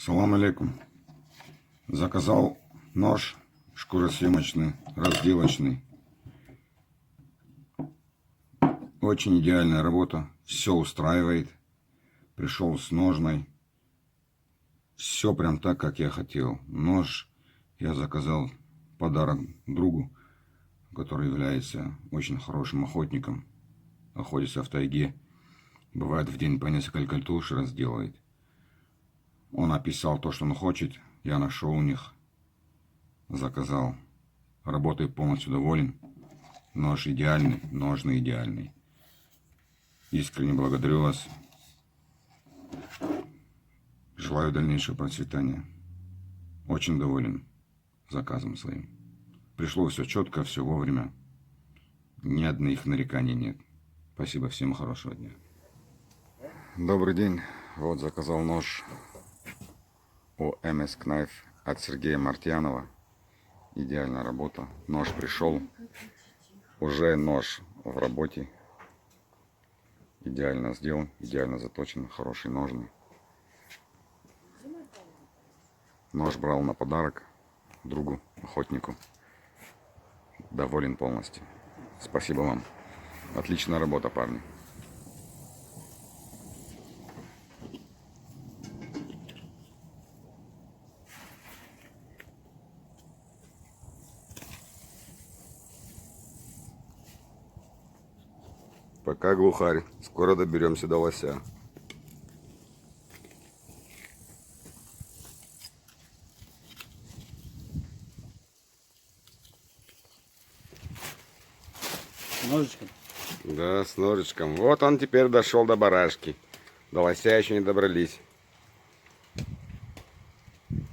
Салам алейкум. Заказал нож шкуросъемочный, разделочный. Очень идеальная работа. Все устраивает. Пришел с ножной. Все прям так, как я хотел. Нож я заказал подарок другу, который является очень хорошим охотником. Охотится в тайге. Бывает в день по несколько туш разделывает. Он описал то, что он хочет. Я нашел у них. Заказал. Работаю полностью доволен. Нож идеальный, ножный идеальный. Искренне благодарю вас. Желаю дальнейшего процветания. Очень доволен заказом своим. Пришло все четко, все вовремя. Ни одних нареканий нет. Спасибо, всем хорошего дня. Добрый день. Вот заказал нож у MS Knife от Сергея Мартьянова. Идеальная работа. Нож пришел. Уже нож в работе. Идеально сделан, идеально заточен, хороший ножный. Нож брал на подарок другу, охотнику. Доволен полностью. Спасибо вам. Отличная работа, парни. Пока, глухарь. Скоро доберемся до лося. Ножичком? Да, с ножичком. Вот он теперь дошел до барашки. До лося еще не добрались.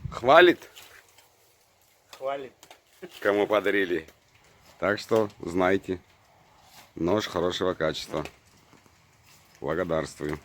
Хвалит, Хвалит. кому подарили. Так что знайте. Нож хорошего качества. Благодарствую.